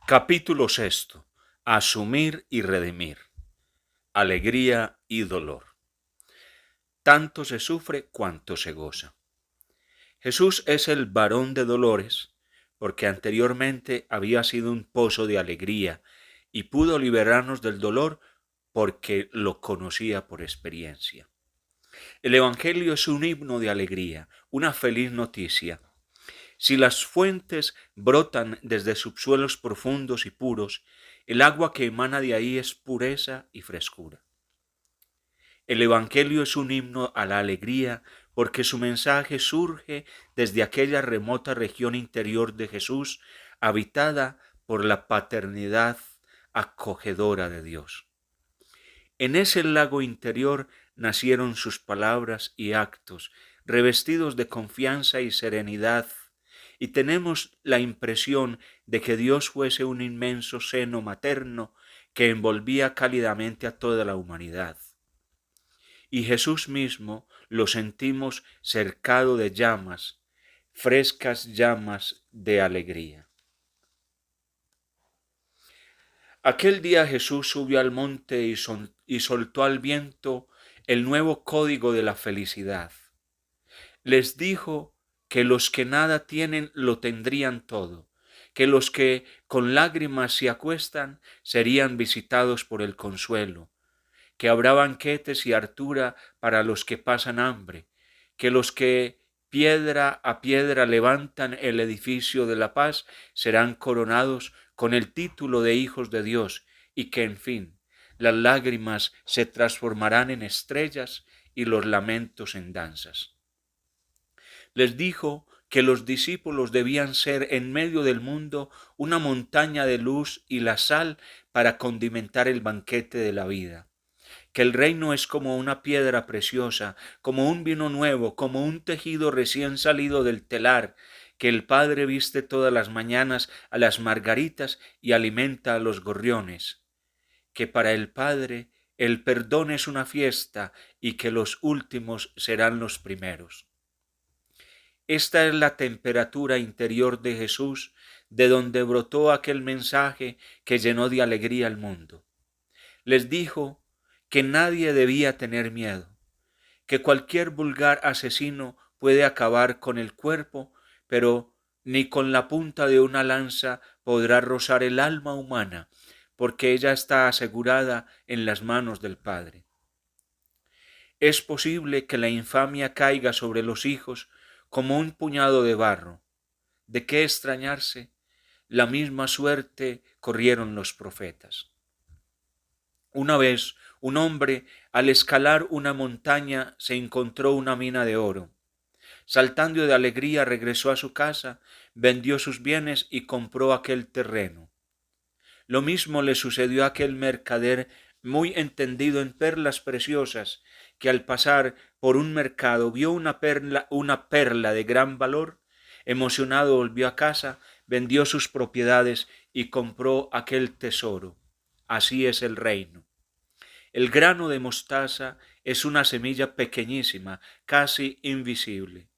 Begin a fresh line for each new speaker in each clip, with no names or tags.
Capítulo sexto. Asumir y redimir. Alegría y dolor. Tanto se sufre cuanto se goza. Jesús es el varón de dolores, porque anteriormente había sido un pozo de alegría y pudo liberarnos del dolor porque lo conocía por experiencia. El Evangelio es un himno de alegría, una feliz noticia. Si las fuentes brotan desde subsuelos profundos y puros, el agua que emana de ahí es pureza y frescura. El Evangelio es un himno a la alegría porque su mensaje surge desde aquella remota región interior de Jesús, habitada por la paternidad acogedora de Dios. En ese lago interior nacieron sus palabras y actos, revestidos de confianza y serenidad, y tenemos la impresión de que Dios fuese un inmenso seno materno que envolvía cálidamente a toda la humanidad. Y Jesús mismo lo sentimos cercado de llamas, frescas llamas de alegría. Aquel día Jesús subió al monte y soltó al viento el nuevo código de la felicidad. Les dijo que los que nada tienen lo tendrían todo, que los que con lágrimas se acuestan serían visitados por el consuelo, que habrá banquetes y hartura para los que pasan hambre, que los que piedra a piedra levantan el edificio de la paz serán coronados con el título de hijos de Dios, y que, en fin, las lágrimas se transformarán en estrellas y los lamentos en danzas. Les dijo que los discípulos debían ser en medio del mundo una montaña de luz y la sal para condimentar el banquete de la vida, que el reino es como una piedra preciosa, como un vino nuevo, como un tejido recién salido del telar, que el Padre viste todas las mañanas a las margaritas y alimenta a los gorriones, que para el Padre el perdón es una fiesta y que los últimos serán los primeros. Esta es la temperatura interior de Jesús, de donde brotó aquel mensaje que llenó de alegría al mundo. Les dijo que nadie debía tener miedo, que cualquier vulgar asesino puede acabar con el cuerpo, pero ni con la punta de una lanza podrá rozar el alma humana, porque ella está asegurada en las manos del Padre. Es posible que la infamia caiga sobre los hijos como un puñado de barro. ¿De qué extrañarse? La misma suerte corrieron los profetas. Una vez, un hombre, al escalar una montaña, se encontró una mina de oro. Saltando de alegría, regresó a su casa, vendió sus bienes y compró aquel terreno. Lo mismo le sucedió a aquel mercader muy entendido en perlas preciosas, que al pasar por un mercado vio una perla de gran valor. Emocionado volvió a casa, vendió sus propiedades y compró aquel tesoro. Así es el reino. El grano de mostaza es una semilla pequeñísima, casi invisible.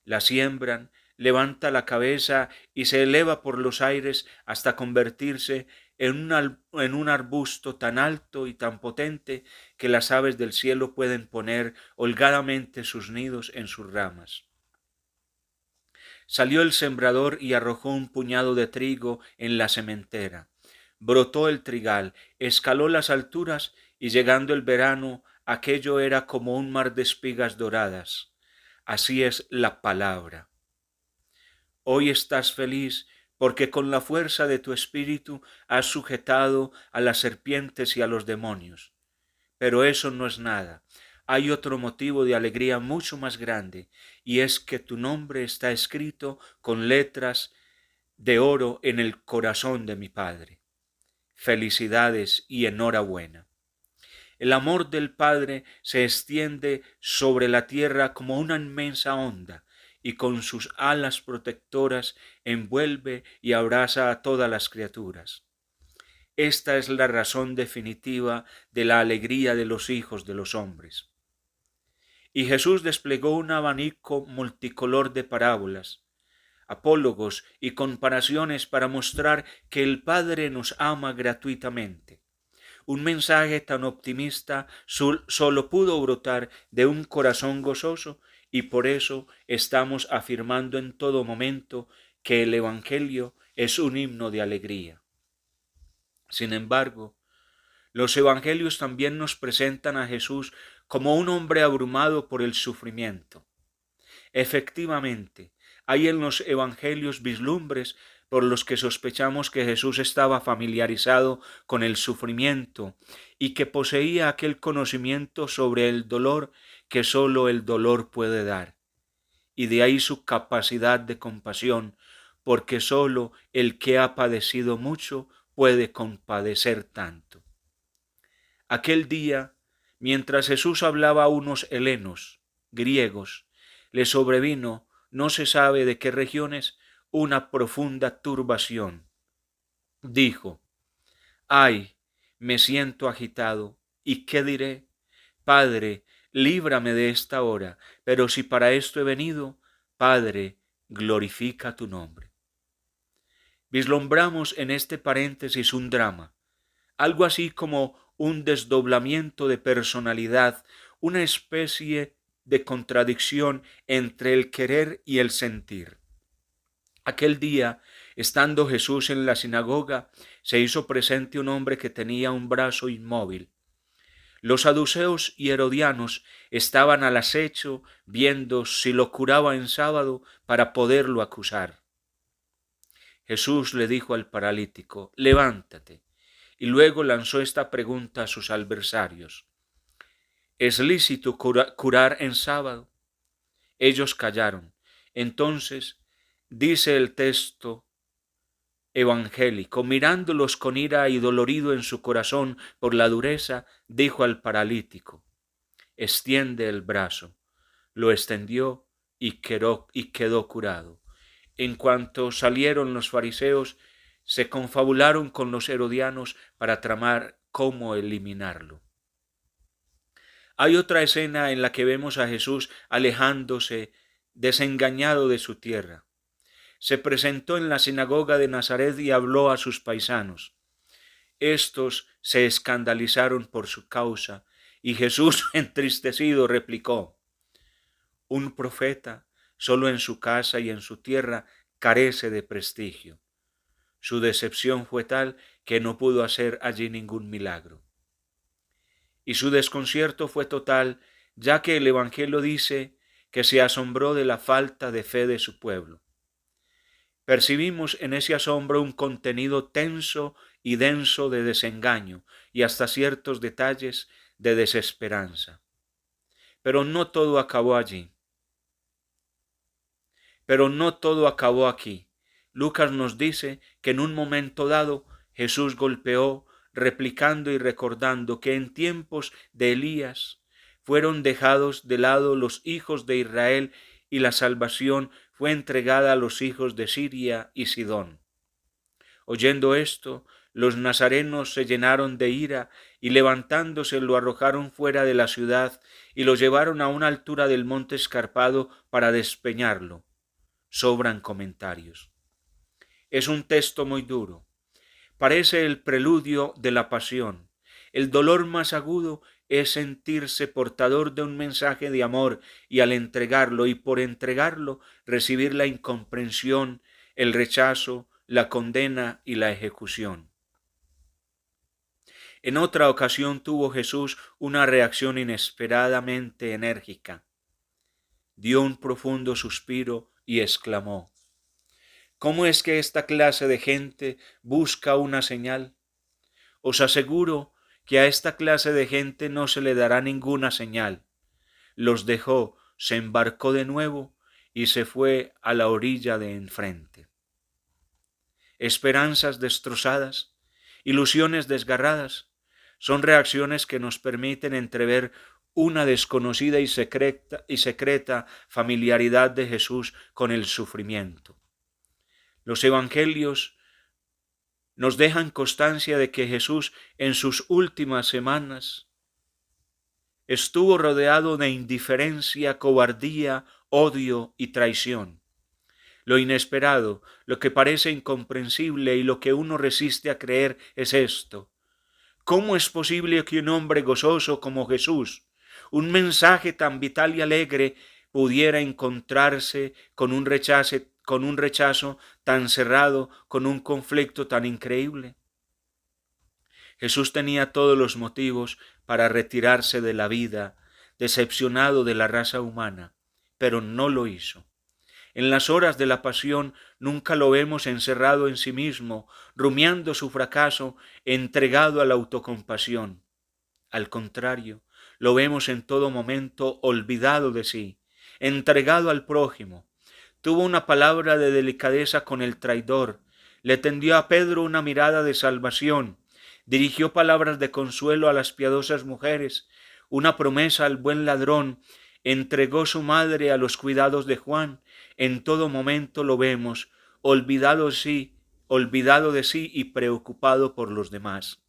La siembran, levanta la cabeza y se eleva por los aires hasta convertirse en un arbusto tan alto y tan potente que las aves del cielo pueden poner holgadamente sus nidos en sus ramas. Salió el sembrador y arrojó un puñado de trigo en la sementera. Brotó el trigal, escaló las alturas y llegando el verano, aquello era como un mar de espigas doradas. Así es la palabra. Hoy estás feliz porque con la fuerza de tu espíritu has sujetado a las serpientes y a los demonios. Pero eso no es nada. Hay otro motivo de alegría mucho más grande, y es que tu nombre está escrito con letras de oro en el corazón de mi Padre. Felicidades y enhorabuena. El amor del Padre se extiende sobre la tierra como una inmensa onda, y con sus alas protectoras envuelve y abraza a todas las criaturas. Esta es la razón definitiva de la alegría de los hijos de los hombres. Y Jesús desplegó un abanico multicolor de parábolas. apólogos y comparaciones para mostrar que el Padre nos ama gratuitamente. Un mensaje tan optimista solo pudo brotar de un corazón gozoso y por eso estamos afirmando en todo momento que el Evangelio es un himno de alegría. Sin embargo, los Evangelios también nos presentan a Jesús como un hombre abrumado por el sufrimiento. Efectivamente, hay en los Evangelios vislumbres por los que sospechamos que Jesús estaba familiarizado con el sufrimiento y que poseía aquel conocimiento sobre el dolor que sólo el dolor puede dar. Y de ahí su capacidad de compasión, porque sólo el que ha padecido mucho puede compadecer tanto. Aquel día, mientras Jesús hablaba a unos helenos, griegos, le sobrevino, no se sabe de qué regiones, una profunda turbación. Dijo: «Ay, me siento agitado, ¿y qué diré? Padre, líbrame de esta hora, pero si para esto he venido, Padre, glorifica tu nombre». Vislumbramos en este paréntesis un drama, algo así como un desdoblamiento de personalidad, una especie de contradicción entre el querer y el sentir. Aquel día, estando Jesús en la sinagoga, se hizo presente un hombre que tenía un brazo inmóvil. Los saduceos y herodianos estaban al acecho viendo si lo curaba en sábado para poderlo acusar. Jesús le dijo al paralítico: «Levántate», y luego lanzó esta pregunta a sus adversarios: ¿es lícito curar en sábado? Ellos callaron. Entonces, dice el texto evangélico, mirándolos con ira y dolorido en su corazón por la dureza, dijo al paralítico: «Extiende el brazo». Lo extendió y quedó curado. En cuanto salieron los fariseos, se confabularon con los herodianos para tramar cómo eliminarlo. Hay otra escena en la que vemos a Jesús alejándose, desengañado de su tierra. Se presentó en la sinagoga de Nazaret y habló a sus paisanos. Estos se escandalizaron por su causa, y Jesús, entristecido, replicó: «Un profeta, solo en su casa y en su tierra, carece de prestigio». Su decepción fue tal que no pudo hacer allí ningún milagro. Y su desconcierto fue total, ya que el Evangelio dice que se asombró de la falta de fe de su pueblo. Percibimos en ese asombro un contenido tenso y denso de desengaño y hasta ciertos detalles de desesperanza. Pero no todo acabó allí. Pero no todo acabó aquí. Lucas nos dice que en un momento dado Jesús golpeó, replicando y recordando que en tiempos de Elías fueron dejados de lado los hijos de Israel y la salvación fue entregada a los hijos de Siria y Sidón. Oyendo esto, los nazarenos se llenaron de ira y levantándose lo arrojaron fuera de la ciudad y lo llevaron a una altura del monte escarpado para despeñarlo. Sobran comentarios. Es un texto muy duro. Parece el preludio de la pasión. El dolor más agudo es sentirse portador de un mensaje de amor y al entregarlo y por entregarlo recibir la incomprensión, el rechazo, la condena y la ejecución. En otra ocasión tuvo Jesús una reacción inesperadamente enérgica. Dio un profundo suspiro y exclamó: ¿cómo es que esta clase de gente busca una señal? Os aseguro que a esta clase de gente no se le dará ninguna señal. Los dejó, se embarcó de nuevo y se fue a la orilla de enfrente. Esperanzas destrozadas, ilusiones desgarradas, son reacciones que nos permiten entrever una desconocida y secreta familiaridad de Jesús con el sufrimiento. Los evangelios nos dejan constancia de que Jesús en sus últimas semanas estuvo rodeado de indiferencia, cobardía, odio y traición. Lo inesperado, lo que parece incomprensible y lo que uno resiste a creer es esto. ¿Cómo es posible que un hombre gozoso como Jesús, un mensaje tan vital y alegre, pudiera encontrarse con un rechazo tan cerrado, con un conflicto tan increíble? Jesús tenía todos los motivos para retirarse de la vida, decepcionado de la raza humana, pero no lo hizo. En las horas de la pasión nunca lo vemos encerrado en sí mismo, rumiando su fracaso, entregado a la autocompasión. Al contrario, lo vemos en todo momento olvidado de sí, entregado al prójimo. Tuvo una palabra de delicadeza con el traidor, le tendió a Pedro una mirada de salvación, dirigió palabras de consuelo a las piadosas mujeres, una promesa al buen ladrón, entregó su madre a los cuidados de Juan. En todo momento lo vemos, olvidado de sí y preocupado por los demás.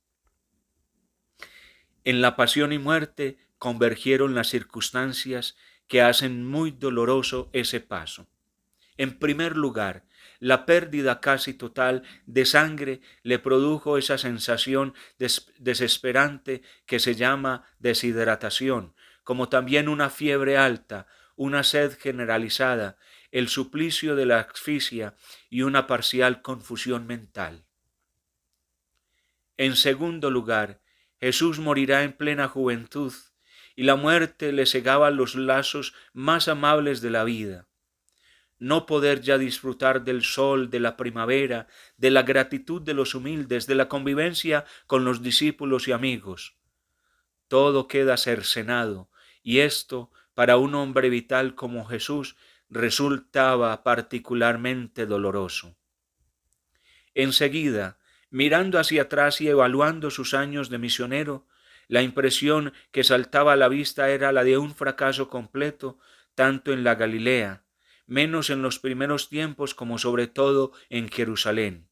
En la pasión y muerte convergieron las circunstancias que hacen muy doloroso ese paso. En primer lugar, la pérdida casi total de sangre le produjo esa sensación desesperante que se llama deshidratación, como también una fiebre alta, una sed generalizada, el suplicio de la asfixia y una parcial confusión mental. En segundo lugar, Jesús morirá en plena juventud, y la muerte le cegaba los lazos más amables de la vida. No poder ya disfrutar del sol, de la primavera, de la gratitud de los humildes, de la convivencia con los discípulos y amigos. Todo queda cercenado, y esto, para un hombre vital como Jesús, resultaba particularmente doloroso. Enseguida, mirando hacia atrás y evaluando sus años de misionero, la impresión que saltaba a la vista era la de un fracaso completo, tanto en la Galilea, menos en los primeros tiempos como sobre todo en Jerusalén.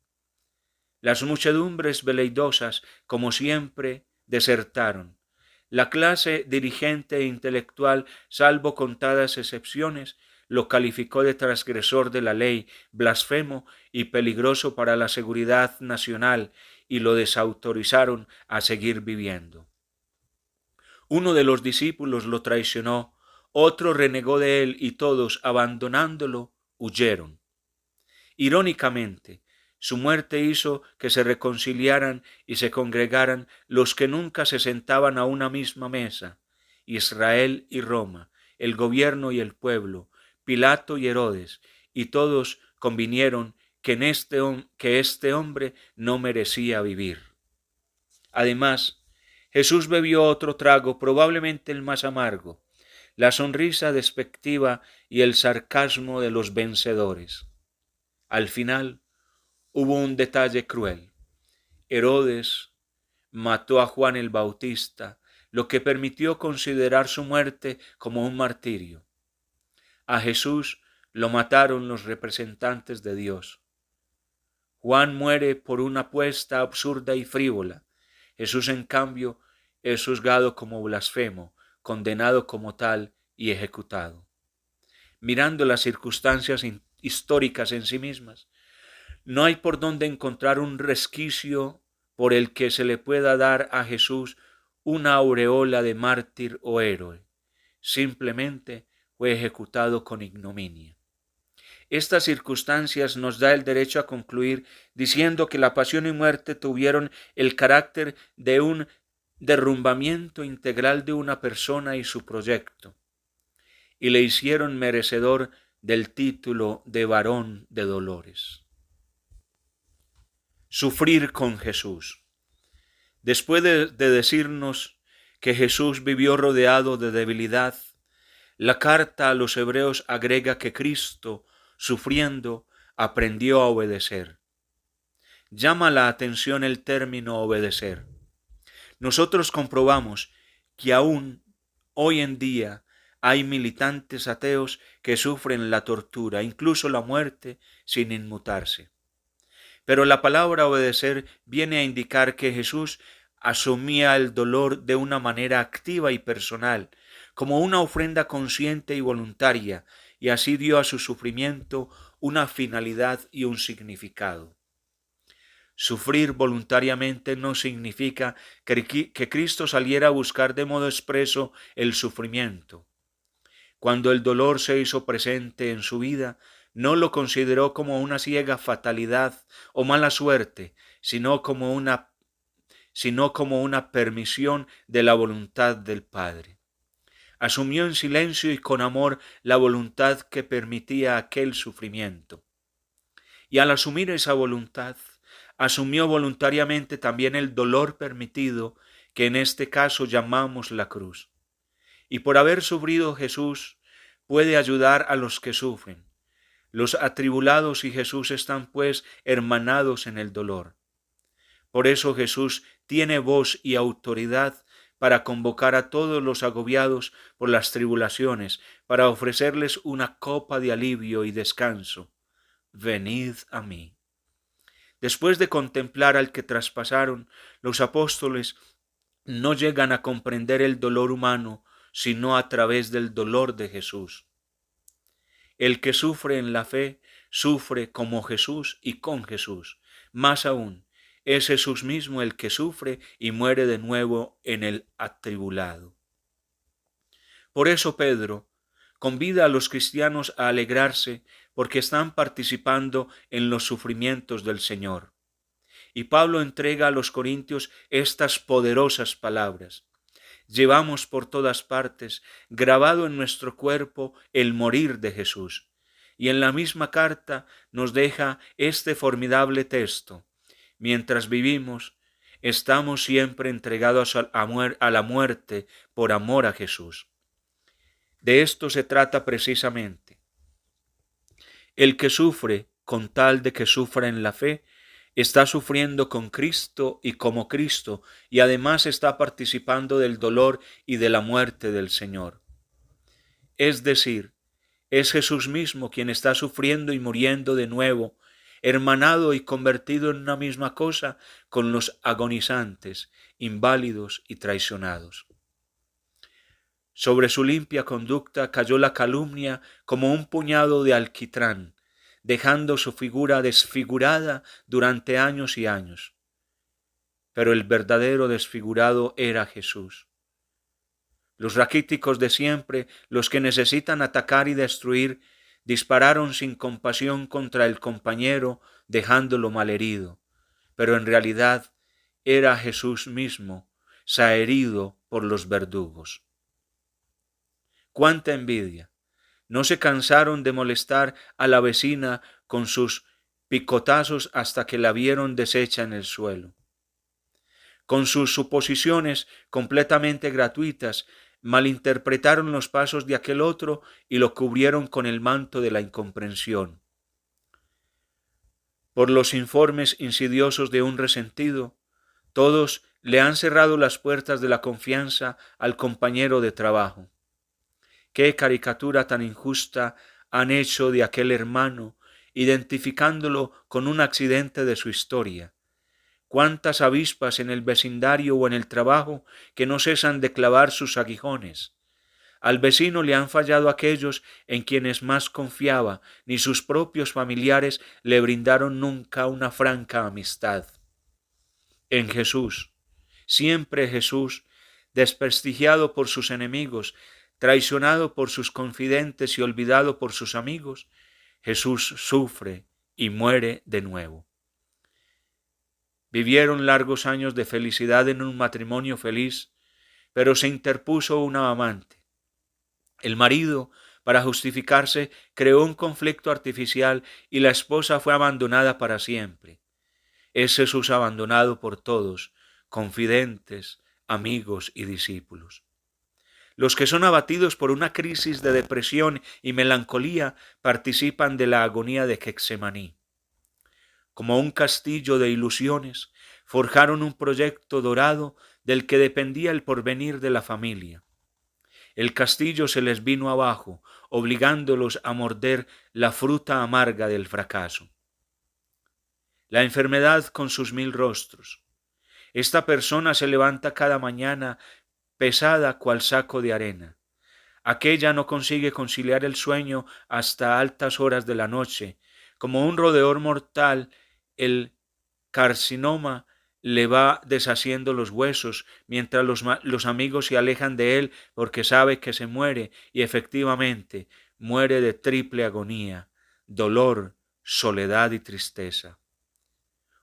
Las muchedumbres veleidosas, como siempre, desertaron. La clase dirigente e intelectual, salvo contadas excepciones, lo calificó de transgresor de la ley, blasfemo y peligroso para la seguridad nacional, y lo desautorizaron a seguir viviendo. Uno de los discípulos lo traicionó, otro renegó de él y todos, abandonándolo, huyeron. Irónicamente, su muerte hizo que se reconciliaran y se congregaran los que nunca se sentaban a una misma mesa, Israel y Roma, el gobierno y el pueblo, Pilato y Herodes, y todos convinieron que este hombre no merecía vivir. Además, Jesús bebió otro trago, probablemente el más amargo, la sonrisa despectiva y el sarcasmo de los vencedores. Al final hubo un detalle cruel. Herodes mató a Juan el Bautista, lo que permitió considerar su muerte como un martirio. A Jesús lo mataron los representantes de Dios. Juan muere por una apuesta absurda y frívola. Jesús, en cambio, es juzgado como blasfemo, condenado como tal y ejecutado. Mirando las circunstancias históricas en sí mismas, no hay por dónde encontrar un resquicio por el que se le pueda dar a Jesús una aureola de mártir o héroe. Simplemente fue ejecutado con ignominia. Estas circunstancias nos da el derecho a concluir diciendo que la pasión y muerte tuvieron el carácter de un derrumbamiento integral de una persona y su proyecto, y le hicieron merecedor del título de varón de dolores. Sufrir con Jesús. Después de decirnos que Jesús vivió rodeado de debilidad, la carta a los hebreos agrega que Cristo, sufriendo, aprendió a obedecer. Llama la atención el término obedecer. Nosotros comprobamos que aún hoy en día hay militantes ateos que sufren la tortura, incluso la muerte, sin inmutarse. Pero la palabra obedecer viene a indicar que Jesús asumía el dolor de una manera activa y personal, como una ofrenda consciente y voluntaria, y así dio a su sufrimiento una finalidad y un significado. Sufrir voluntariamente no significa que Cristo saliera a buscar de modo expreso el sufrimiento. Cuando el dolor se hizo presente en su vida, no lo consideró como una ciega fatalidad o mala suerte, sino como una permisión de la voluntad del Padre. Asumió en silencio y con amor la voluntad que permitía aquel sufrimiento. Y al asumir esa voluntad, asumió voluntariamente también el dolor permitido, que en este caso llamamos la cruz. Y por haber sufrido Jesús, puede ayudar a los que sufren. Los atribulados y Jesús están pues hermanados en el dolor. Por eso Jesús tiene voz y autoridad para convocar a todos los agobiados por las tribulaciones, para ofrecerles una copa de alivio y descanso. Venid a mí. Después de contemplar al que traspasaron, los apóstoles no llegan a comprender el dolor humano, sino a través del dolor de Jesús. El que sufre en la fe, sufre como Jesús y con Jesús. Más aún, es Jesús mismo el que sufre y muere de nuevo en el atribulado. Por eso Pedro convida a los cristianos a alegrarse porque están participando en los sufrimientos del Señor. Y Pablo entrega a los corintios estas poderosas palabras. Llevamos por todas partes grabado en nuestro cuerpo el morir de Jesús. Y en la misma carta nos deja este formidable texto. Mientras vivimos, estamos siempre entregados a la muerte por amor a Jesús. De esto se trata precisamente. El que sufre con tal de que sufra en la fe, está sufriendo con Cristo y como Cristo, y además está participando del dolor y de la muerte del Señor. Es decir, es Jesús mismo quien está sufriendo y muriendo de nuevo, hermanado y convertido en una misma cosa con los agonizantes, inválidos y traicionados. Sobre su limpia conducta cayó la calumnia como un puñado de alquitrán, dejando su figura desfigurada durante años y años. Pero el verdadero desfigurado era Jesús. Los raquíticos de siempre, los que necesitan atacar y destruir, dispararon sin compasión contra el compañero, dejándolo malherido. Pero en realidad era Jesús mismo, saherido por los verdugos. ¡Cuánta envidia! No se cansaron de molestar a la vecina con sus picotazos hasta que la vieron deshecha en el suelo. Con sus suposiciones completamente gratuitas, malinterpretaron los pasos de aquel otro y lo cubrieron con el manto de la incomprensión. Por los informes insidiosos de un resentido, todos le han cerrado las puertas de la confianza al compañero de trabajo. Qué caricatura tan injusta han hecho de aquel hermano, identificándolo con un accidente de su historia. Cuántas avispas en el vecindario o en el trabajo que no cesan de clavar sus aguijones. Al vecino le han fallado aquellos en quienes más confiaba, ni sus propios familiares le brindaron nunca una franca amistad. En Jesús, siempre Jesús, desprestigiado por sus enemigos, traicionado por sus confidentes y olvidado por sus amigos, Jesús sufre y muere de nuevo. Vivieron largos años de felicidad en un matrimonio feliz, pero se interpuso una amante. El marido, para justificarse, creó un conflicto artificial y la esposa fue abandonada para siempre. Es Jesús abandonado por todos, confidentes, amigos y discípulos. Los que son abatidos por una crisis de depresión y melancolía participan de la agonía de Getsemaní. Como un castillo de ilusiones, forjaron un proyecto dorado del que dependía el porvenir de la familia. El castillo se les vino abajo, obligándolos a morder la fruta amarga del fracaso. La enfermedad con sus 1000 rostros. Esta persona se levanta cada mañana pesada cual saco de arena. Aquella no consigue conciliar el sueño hasta altas horas de la noche, Como un roedor mortal, el carcinoma le va deshaciendo los huesos mientras los amigos se alejan de él porque sabe que se muere y efectivamente muere de triple agonía, dolor, soledad y tristeza.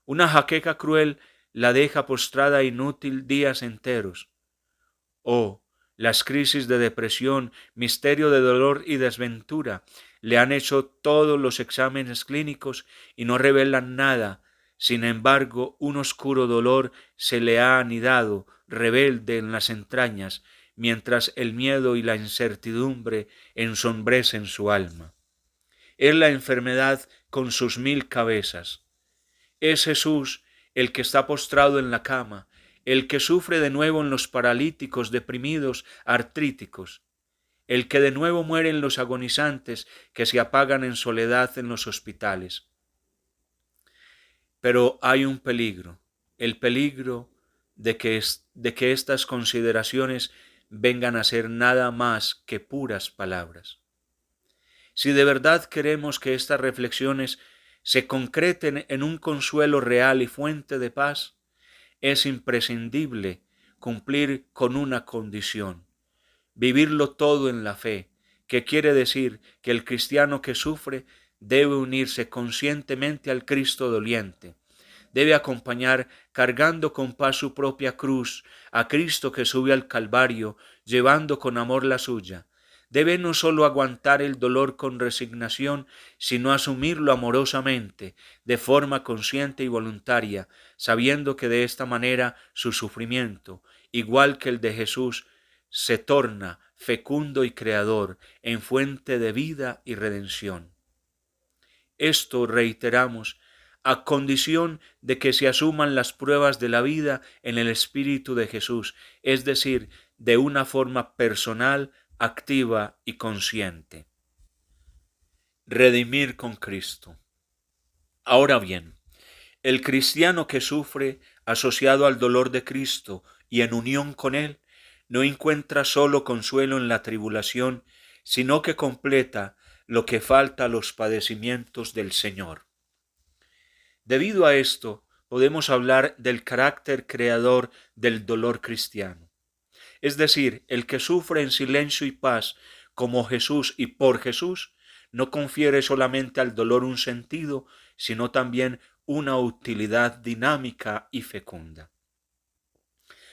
Una jaqueca cruel la deja postrada e inútil días enteros. Oh, las crisis de depresión, misterio de dolor y desventura, le han hecho todos los exámenes clínicos y no revelan nada. Sin embargo, un oscuro dolor se le ha anidado, rebelde en las entrañas, mientras el miedo y la incertidumbre ensombrecen su alma. Es la enfermedad con sus 1000 cabezas. Es Jesús el que está postrado en la cama, el que sufre de nuevo en los paralíticos, deprimidos, artríticos, el que de nuevo muere en los agonizantes que se apagan en soledad en los hospitales. Pero hay un peligro, el peligro de que estas consideraciones vengan a ser nada más que puras palabras. Si de verdad queremos que estas reflexiones se concreten en un consuelo real y fuente de paz, es imprescindible cumplir con una condición: vivirlo todo en la fe, que quiere decir que el cristiano que sufre debe unirse conscientemente al Cristo doliente, debe acompañar cargando con paz su propia cruz a Cristo que sube al Calvario, llevando con amor la suya. Debe no solo aguantar el dolor con resignación, sino asumirlo amorosamente, de forma consciente y voluntaria, sabiendo que de esta manera su sufrimiento, igual que el de Jesús, se torna fecundo y creador, en fuente de vida y redención. Esto, reiteramos, a condición de que se asuman las pruebas de la vida en el Espíritu de Jesús, es decir, de una forma personal, activa y consciente. Redimir con Cristo. Ahora bien, el cristiano que sufre asociado al dolor de Cristo y en unión con Él, no encuentra solo consuelo en la tribulación, sino que completa lo que falta a los padecimientos del Señor. Debido a esto, podemos hablar del carácter creador del dolor cristiano. Es decir, el que sufre en silencio y paz como Jesús y por Jesús, no confiere solamente al dolor un sentido, sino también una utilidad dinámica y fecunda.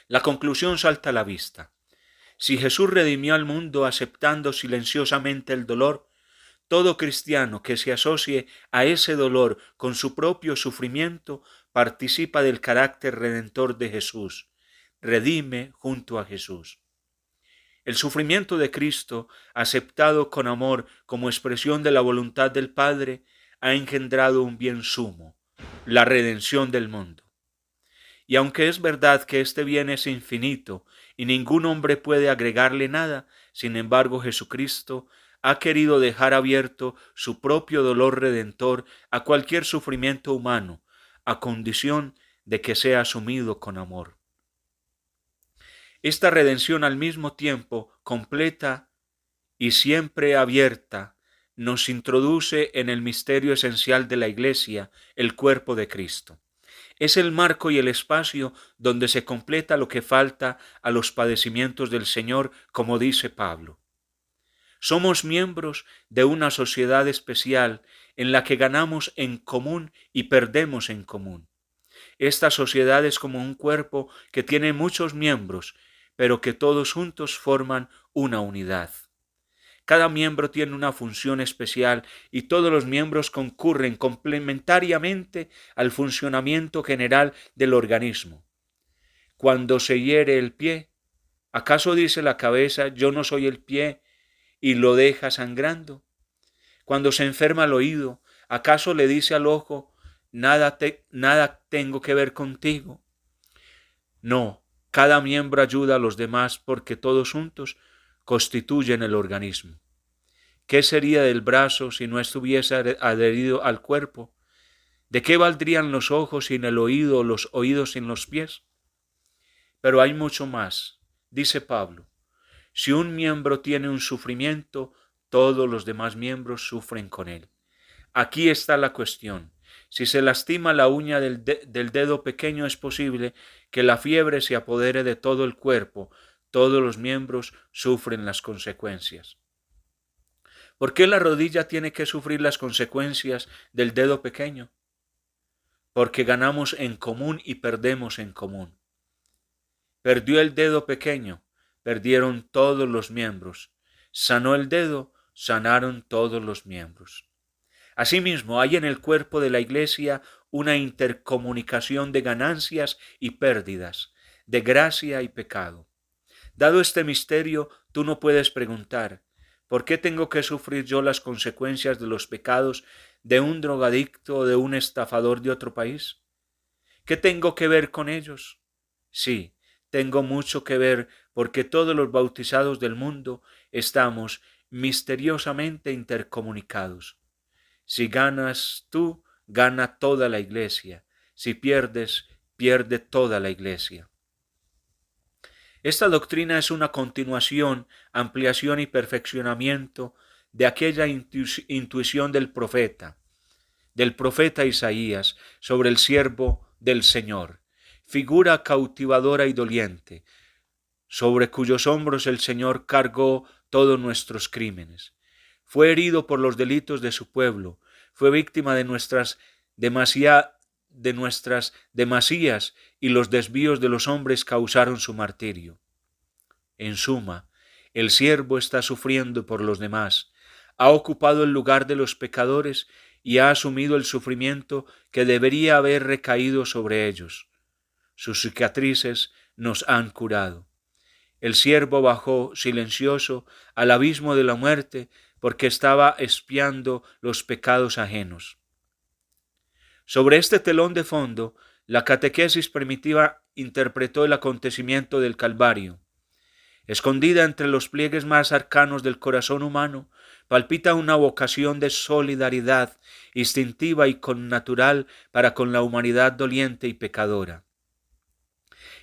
La conclusión salta a la vista. Si Jesús redimió al mundo aceptando silenciosamente el dolor, todo cristiano que se asocie a ese dolor con su propio sufrimiento participa del carácter redentor de Jesús, redime junto a Jesús. El sufrimiento de Cristo, aceptado con amor como expresión de la voluntad del Padre, ha engendrado un bien sumo, la redención del mundo. Y aunque es verdad que este bien es infinito y ningún hombre puede agregarle nada, sin embargo Jesucristo ha querido dejar abierto su propio dolor redentor a cualquier sufrimiento humano, a condición de que sea asumido con amor. Esta redención al mismo tiempo completa y siempre abierta nos introduce en el misterio esencial de la Iglesia, el cuerpo de Cristo. Es el marco y el espacio donde se completa lo que falta a los padecimientos del Señor, como dice Pablo. Somos miembros de una sociedad especial en la que ganamos en común y perdemos en común. Esta sociedad es como un cuerpo que tiene muchos miembros, pero que todos juntos forman una unidad. Cada miembro tiene una función especial y todos los miembros concurren complementariamente al funcionamiento general del organismo. Cuando se hiere el pie, ¿acaso dice la cabeza, yo no soy el pie, y lo deja sangrando? Cuando se enferma el oído, ¿acaso le dice al ojo, nada tengo que ver contigo? No, cada miembro ayuda a los demás porque todos juntos constituyen el organismo. ¿Qué sería del brazo si no estuviese adherido al cuerpo? ¿De qué valdrían los ojos sin el oído o los oídos sin los pies? Pero hay mucho más. Dice Pablo, si un miembro tiene un sufrimiento, todos los demás miembros sufren con él. Aquí está la cuestión. Si se lastima la uña del dedo pequeño, es posible que la fiebre se apodere de todo el cuerpo. Todos los miembros sufren las consecuencias. ¿Por qué la rodilla tiene que sufrir las consecuencias del dedo pequeño? Porque ganamos en común y perdemos en común. Perdió el dedo pequeño, perdieron todos los miembros. Sanó el dedo, sanaron todos los miembros. Asimismo, hay en el cuerpo de la Iglesia una intercomunicación de ganancias y pérdidas, de gracia y pecado. Dado este misterio, tú no puedes preguntar, ¿por qué tengo que sufrir yo las consecuencias de los pecados de un drogadicto o de un estafador de otro país? ¿Qué tengo que ver con ellos? Sí, tengo mucho que ver, porque todos los bautizados del mundo estamos misteriosamente intercomunicados. Si ganas tú, gana toda la Iglesia. Si pierdes, pierde toda la Iglesia. Esta doctrina es una continuación, ampliación y perfeccionamiento de aquella intuición del profeta Isaías, sobre el siervo del Señor, figura cautivadora y doliente, sobre cuyos hombros el Señor cargó todos nuestros crímenes. Fue herido por los delitos de su pueblo, fue víctima de nuestras demasías, y los desvíos de los hombres causaron su martirio. En suma, el siervo está sufriendo por los demás, ha ocupado el lugar de los pecadores y ha asumido el sufrimiento que debería haber recaído sobre ellos. Sus cicatrices nos han curado. El siervo bajó silencioso al abismo de la muerte porque estaba expiando los pecados ajenos. Sobre este telón de fondo, la catequesis primitiva interpretó el acontecimiento del Calvario. Escondida entre los pliegues más arcanos del corazón humano, palpita una vocación de solidaridad instintiva y connatural para con la humanidad doliente y pecadora.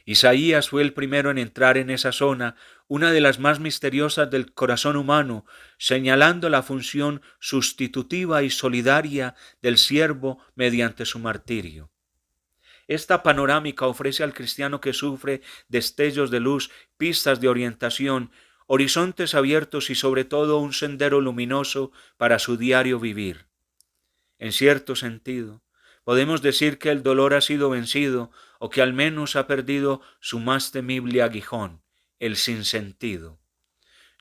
Isaías fue el primero en entrar en esa zona, una de las más misteriosas del corazón humano, señalando la función sustitutiva y solidaria del siervo mediante su martirio. Esta panorámica ofrece al cristiano que sufre destellos de luz, pistas de orientación, horizontes abiertos y sobre todo un sendero luminoso para su diario vivir. En cierto sentido, podemos decir que el dolor ha sido vencido o que al menos ha perdido su más temible aguijón, el sinsentido.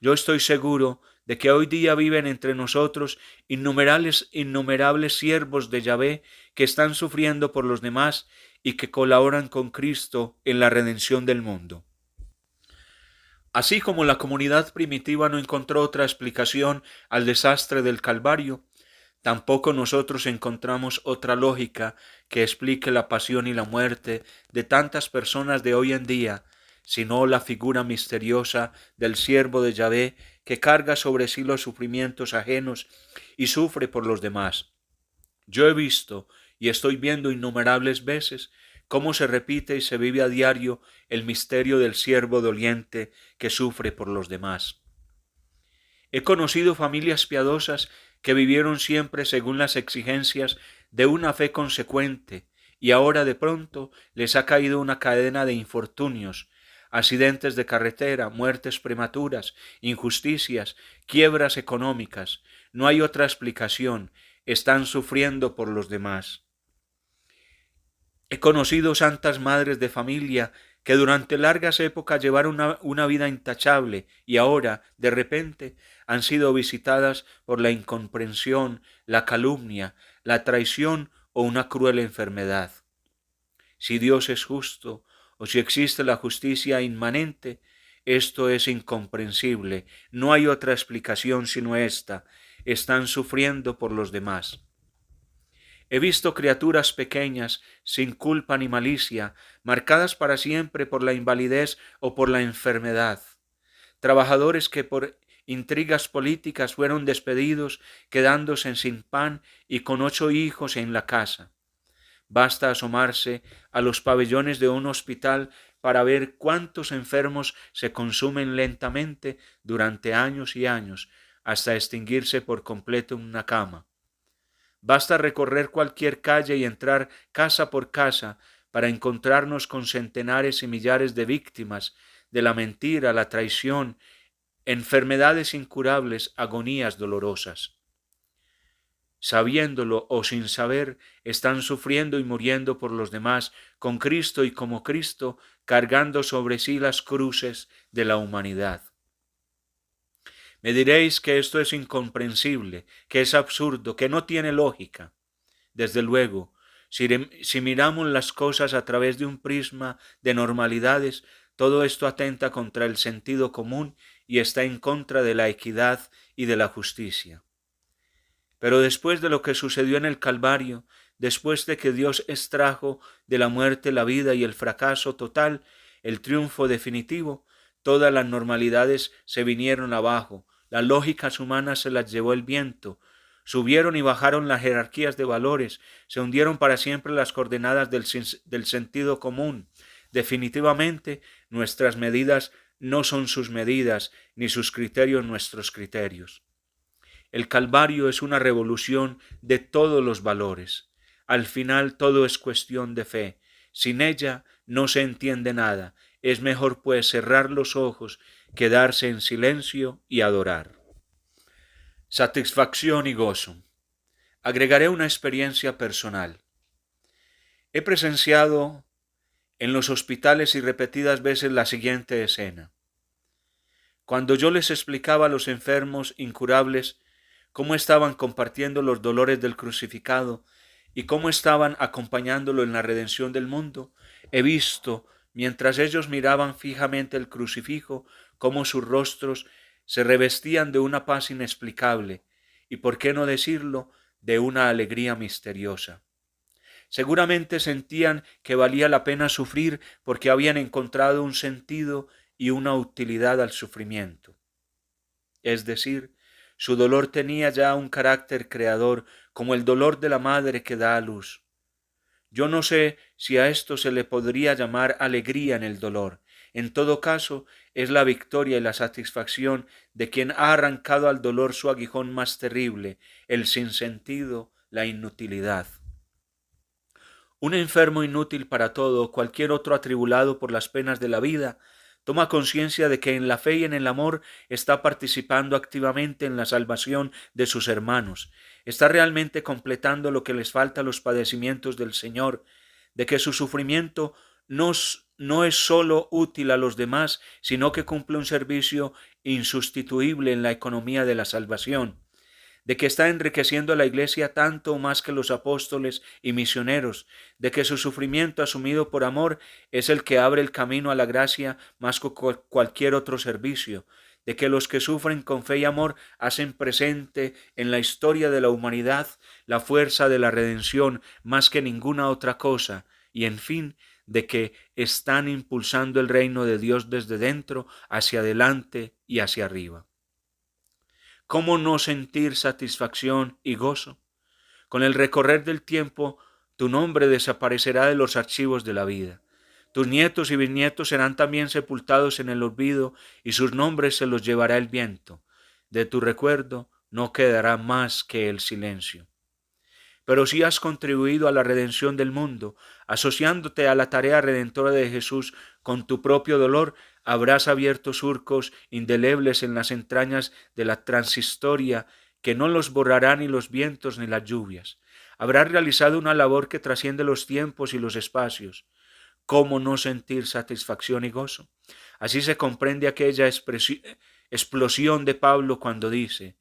Yo estoy seguro de que hoy día viven entre nosotros innumerables siervos de Yahvé que están sufriendo por los demás y que colaboran con Cristo en la redención del mundo. Así como la comunidad primitiva no encontró otra explicación al desastre del Calvario, tampoco nosotros encontramos otra lógica que explique la pasión y la muerte de tantas personas de hoy en día, sino la figura misteriosa del siervo de Yahvé que carga sobre sí los sufrimientos ajenos y sufre por los demás. Yo he visto y estoy viendo innumerables veces cómo se repite y se vive a diario el misterio del siervo doliente que sufre por los demás. He conocido familias piadosas que vivieron siempre según las exigencias de una fe consecuente y ahora de pronto les ha caído una cadena de infortunios, accidentes de carretera, muertes prematuras, injusticias, quiebras económicas. No hay otra explicación, están sufriendo por los demás. He conocido santas madres de familia que durante largas épocas llevaron una vida intachable y ahora, de repente, han sido visitadas por la incomprensión, la calumnia, la traición o una cruel enfermedad. Si Dios es justo o si existe la justicia inmanente, esto es incomprensible. No hay otra explicación sino esta. Están sufriendo por los demás. He visto criaturas pequeñas, sin culpa ni malicia, marcadas para siempre por la invalidez o por la enfermedad. Trabajadores que por intrigas políticas fueron despedidos, quedándose sin pan y con 8 hijos en la casa. Basta asomarse a los pabellones de un hospital para ver cuántos enfermos se consumen lentamente durante años y años, hasta extinguirse por completo en una cama. Basta recorrer cualquier calle y entrar casa por casa para encontrarnos con centenares y millares de víctimas de la mentira, la traición, enfermedades incurables, agonías dolorosas. Sabiéndolo o sin saber, están sufriendo y muriendo por los demás, con Cristo y como Cristo, cargando sobre sí las cruces de la humanidad. Me diréis que esto es incomprensible, que es absurdo, que no tiene lógica. Desde luego, si miramos las cosas a través de un prisma de normalidades, todo esto atenta contra el sentido común y está en contra de la equidad y de la justicia. Pero después de lo que sucedió en el Calvario, después de que Dios extrajo de la muerte la vida y el fracaso total, el triunfo definitivo, todas las normalidades se vinieron abajo, las lógicas humanas se las llevó el viento, subieron y bajaron las jerarquías de valores, se hundieron para siempre las coordenadas del sentido común. Definitivamente, nuestras medidas no son sus medidas, ni sus criterios nuestros criterios. El Calvario es una revolución de todos los valores. Al final todo es cuestión de fe. Sin ella no se entiende nada. Es mejor pues cerrar los ojos, quedarse en silencio y adorar. Satisfacción y gozo. Agregaré una experiencia personal. He presenciado en los hospitales y repetidas veces la siguiente escena. Cuando yo les explicaba a los enfermos incurables cómo estaban compartiendo los dolores del crucificado y cómo estaban acompañándolo en la redención del mundo, he visto, mientras ellos miraban fijamente el crucifijo, cómo sus rostros se revestían de una paz inexplicable y, por qué no decirlo, de una alegría misteriosa. Seguramente sentían que valía la pena sufrir porque habían encontrado un sentido y una utilidad al sufrimiento. Es decir, su dolor tenía ya un carácter creador, como el dolor de la madre que da a luz. Yo no sé si a esto se le podría llamar alegría en el dolor. En todo caso, es la victoria y la satisfacción de quien ha arrancado al dolor su aguijón más terrible, el sinsentido, la inutilidad. Un enfermo inútil para todo, cualquier otro atribulado por las penas de la vida, toma conciencia de que en la fe y en el amor está participando activamente en la salvación de sus hermanos, está realmente completando lo que les falta a los padecimientos del Señor, de que su sufrimiento no es sólo útil a los demás, sino que cumple un servicio insustituible en la economía de la salvación, de que está enriqueciendo a la Iglesia tanto más que los apóstoles y misioneros, de que su sufrimiento asumido por amor es el que abre el camino a la gracia más que cualquier otro servicio, de que los que sufren con fe y amor hacen presente en la historia de la humanidad la fuerza de la redención más que ninguna otra cosa, y en fin, de que están impulsando el reino de Dios desde dentro hacia adelante y hacia arriba. ¿Cómo no sentir satisfacción y gozo? Con el recorrer del tiempo, tu nombre desaparecerá de los archivos de la vida. Tus nietos y bisnietos serán también sepultados en el olvido y sus nombres se los llevará el viento. De tu recuerdo no quedará más que el silencio. Pero si has contribuido a la redención del mundo, asociándote a la tarea redentora de Jesús con tu propio dolor, habrás abierto surcos indelebles en las entrañas de la transhistoria que no los borrarán ni los vientos ni las lluvias. Habrás realizado una labor que trasciende los tiempos y los espacios. ¿Cómo no sentir satisfacción y gozo? Así se comprende aquella explosión de Pablo cuando dice: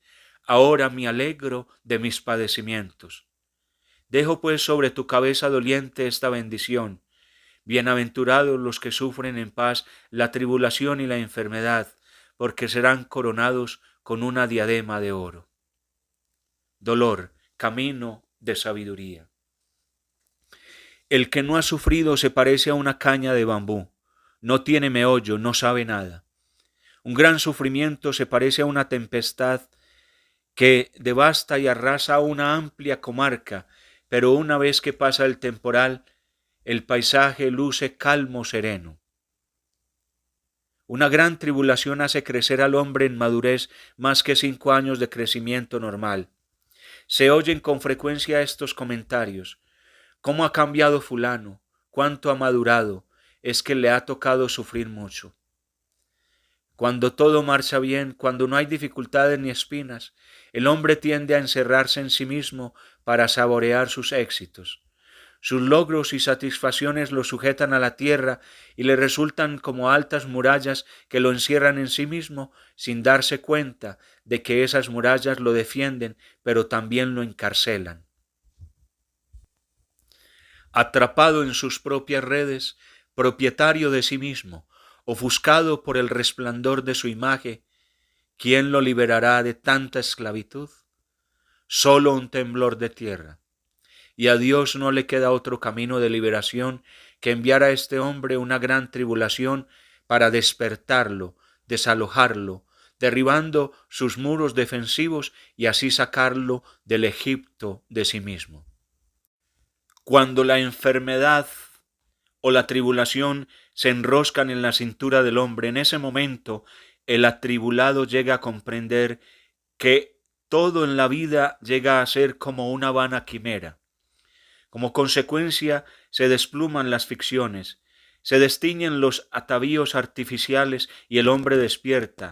ahora me alegro de mis padecimientos. Dejo pues sobre tu cabeza doliente esta bendición. Bienaventurados los que sufren en paz la tribulación y la enfermedad, porque serán coronados con una diadema de oro. Dolor, camino de sabiduría. El que no ha sufrido se parece a una caña de bambú, no tiene meollo, no sabe nada. Un gran sufrimiento se parece a una tempestad que devasta y arrasa una amplia comarca, pero una vez que pasa el temporal, el paisaje luce calmo, sereno. Una gran tribulación hace crecer al hombre en madurez más que 5 años de crecimiento normal. Se oyen con frecuencia estos comentarios: ¿cómo ha cambiado fulano? ¿Cuánto ha madurado? Es que le ha tocado sufrir mucho. Cuando todo marcha bien, cuando no hay dificultades ni espinas, el hombre tiende a encerrarse en sí mismo para saborear sus éxitos. Sus logros y satisfacciones lo sujetan a la tierra y le resultan como altas murallas que lo encierran en sí mismo sin darse cuenta de que esas murallas lo defienden, pero también lo encarcelan. Atrapado en sus propias redes, propietario de sí mismo, ofuscado por el resplandor de su imagen, ¿quién lo liberará de tanta esclavitud? Solo un temblor de tierra. Y a Dios no le queda otro camino de liberación que enviar a este hombre una gran tribulación para despertarlo, desalojarlo, derribando sus muros defensivos y así sacarlo del Egipto de sí mismo. Cuando la enfermedad o la tribulación se enroscan en la cintura del hombre, en ese momento el atribulado llega a comprender que todo en la vida llega a ser como una vana quimera. Como consecuencia se despluman las ficciones, se destiñen los atavíos artificiales y el hombre despierta,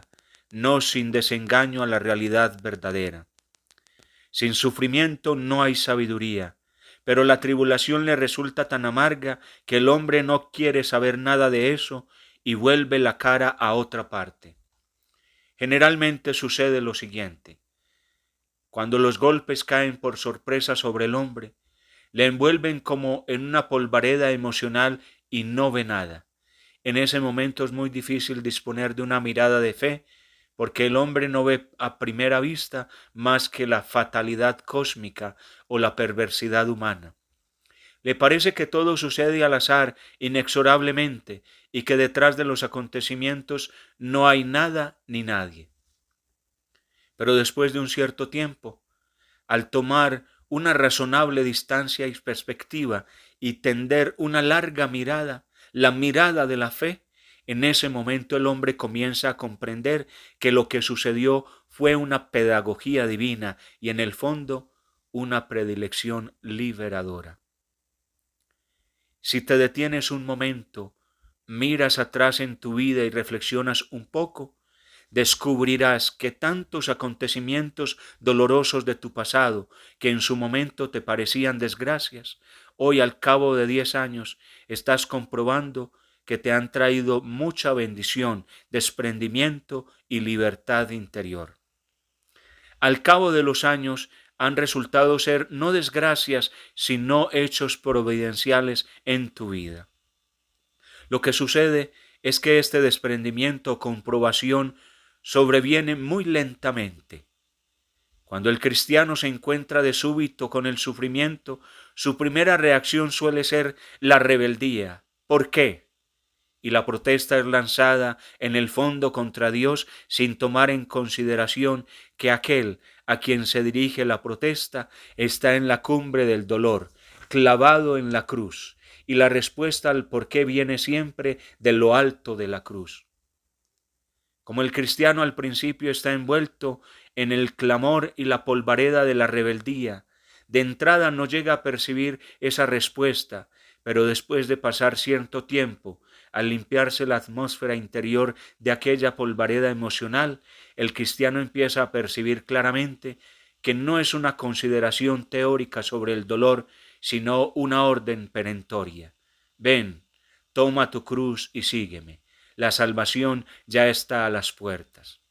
no sin desengaño, a la realidad verdadera. Sin sufrimiento no hay sabiduría, pero la tribulación le resulta tan amarga que el hombre no quiere saber nada de eso y vuelve la cara a otra parte. Generalmente sucede lo siguiente: cuando los golpes caen por sorpresa sobre el hombre, le envuelven como en una polvareda emocional y no ve nada. En ese momento es muy difícil disponer de una mirada de fe, porque el hombre no ve a primera vista más que la fatalidad cósmica o la perversidad humana. Le parece que todo sucede al azar, inexorablemente, y que detrás de los acontecimientos no hay nada ni nadie. Pero después de un cierto tiempo, al tomar una razonable distancia y perspectiva y tender una larga mirada, la mirada de la fe, en ese momento el hombre comienza a comprender que lo que sucedió fue una pedagogía divina y en el fondo una predilección liberadora. Si te detienes un momento, miras atrás en tu vida y reflexionas un poco, descubrirás que tantos acontecimientos dolorosos de tu pasado, que en su momento te parecían desgracias, hoy al cabo de 10 años estás comprobando que te han traído mucha bendición, desprendimiento y libertad interior. Al cabo de los años han resultado ser no desgracias, sino hechos providenciales en tu vida. Lo que sucede es que este desprendimiento o comprobación sobreviene muy lentamente. Cuando el cristiano se encuentra de súbito con el sufrimiento, su primera reacción suele ser la rebeldía. ¿Por qué? Y la protesta es lanzada en el fondo contra Dios sin tomar en consideración que aquel a quien se dirige la protesta está en la cumbre del dolor, clavado en la cruz, y la respuesta al por qué viene siempre de lo alto de la cruz. Como el cristiano al principio está envuelto en el clamor y la polvareda de la rebeldía, de entrada no llega a percibir esa respuesta, pero después de pasar cierto tiempo, al limpiarse la atmósfera interior de aquella polvareda emocional, el cristiano empieza a percibir claramente que no es una consideración teórica sobre el dolor, sino una orden perentoria. Ven, toma tu cruz y sígueme. La salvación ya está a las puertas.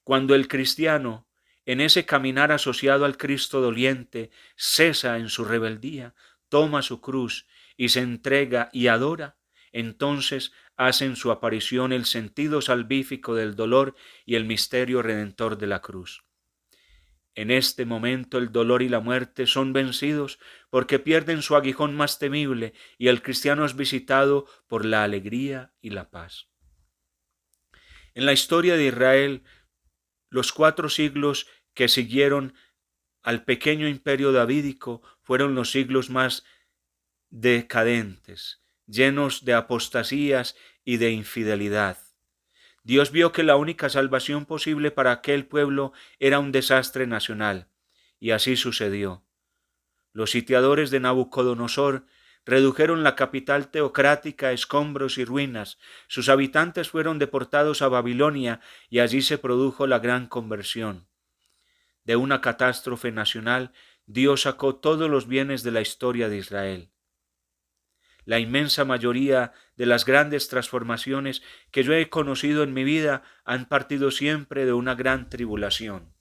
Cuando el cristiano, en ese caminar asociado al Cristo doliente, cesa en su rebeldía, toma su cruz y se entrega y adora, entonces hacen su aparición el sentido salvífico del dolor y el misterio redentor de la cruz. En este momento el dolor y la muerte son vencidos porque pierden su aguijón más temible y el cristiano es visitado por la alegría y la paz. En la historia de Israel, los 4 siglos que siguieron al pequeño imperio davídico fueron los siglos más decadentes, llenos de apostasías y de infidelidad. Dios vio que la única salvación posible para aquel pueblo era un desastre nacional, Y así sucedió. Los sitiadores de Nabucodonosor redujeron la capital teocrática a escombros y ruinas. Sus habitantes fueron deportados a Babilonia y allí se produjo la gran conversión. De una catástrofe nacional, Dios sacó todos los bienes de la historia de Israel. La inmensa mayoría de las grandes transformaciones que yo he conocido en mi vida han partido siempre de una gran tribulación.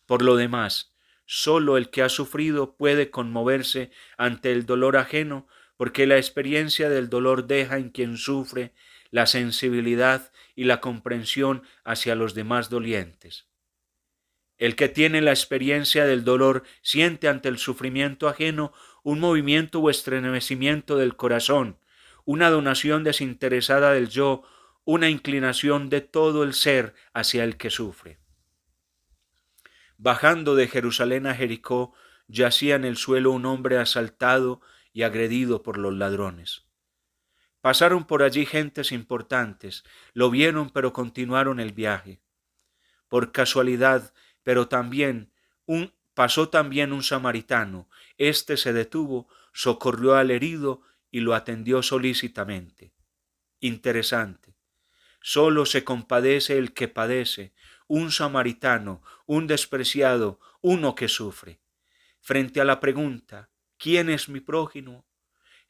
Por lo demás, sólo el que ha sufrido puede conmoverse ante el dolor ajeno, porque la experiencia del dolor deja en quien sufre la sensibilidad y la comprensión hacia los demás dolientes. El que tiene la experiencia del dolor siente ante el sufrimiento ajeno un movimiento o estremecimiento del corazón, una donación desinteresada del yo, una inclinación de todo el ser hacia el que sufre. Bajando de Jerusalén a Jericó, yacía en el suelo un hombre asaltado y agredido por los ladrones. Pasaron por allí gentes importantes, lo vieron pero continuaron el viaje. Por casualidad, pero pasó también un samaritano. Este se detuvo, socorrió al herido y lo atendió solícitamente. Interesante. Solo se compadece el que padece, un samaritano, un despreciado, uno que sufre. Frente a la pregunta, ¿quién es mi prójimo?,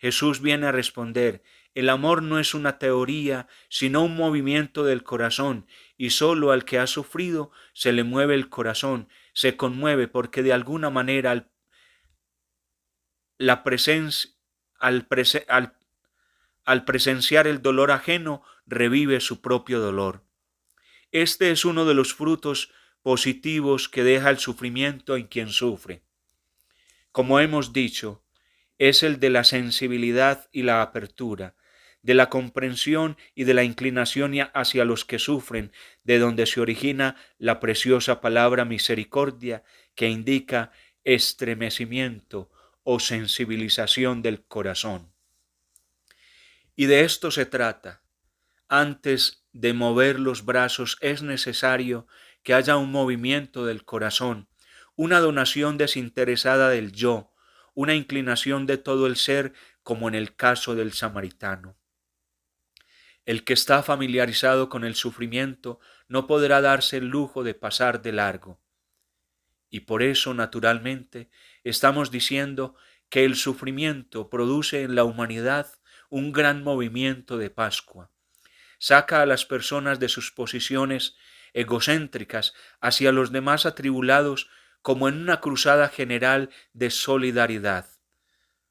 Jesús viene a responder, el amor no es una teoría, sino un movimiento del corazón, y solo al que ha sufrido se le mueve el corazón, se conmueve porque de alguna manera al presenciar el dolor ajeno, revive su propio dolor. Este es uno de los frutos positivos que deja el sufrimiento en quien sufre. Como hemos dicho, es el de la sensibilidad y la apertura, de la comprensión y de la inclinación hacia los que sufren, de donde se origina la preciosa palabra misericordia, que indica estremecimiento o sensibilización del corazón. Y de esto se trata. Antes de mover los brazos es necesario que haya un movimiento del corazón, una donación desinteresada del yo, una inclinación de todo el ser, como en el caso del samaritano. El que está familiarizado con el sufrimiento no podrá darse el lujo de pasar de largo. Y por eso, naturalmente, estamos diciendo que el sufrimiento produce en la humanidad un gran movimiento de Pascua. Saca a las personas de sus posiciones egocéntricas hacia los demás atribulados, como en una cruzada general de solidaridad.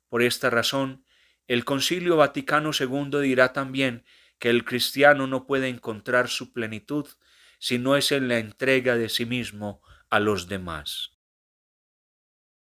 Por esta razón, el Concilio Vaticano II dirá también que el cristiano no puede encontrar su plenitud si no es en la entrega de sí mismo a los demás.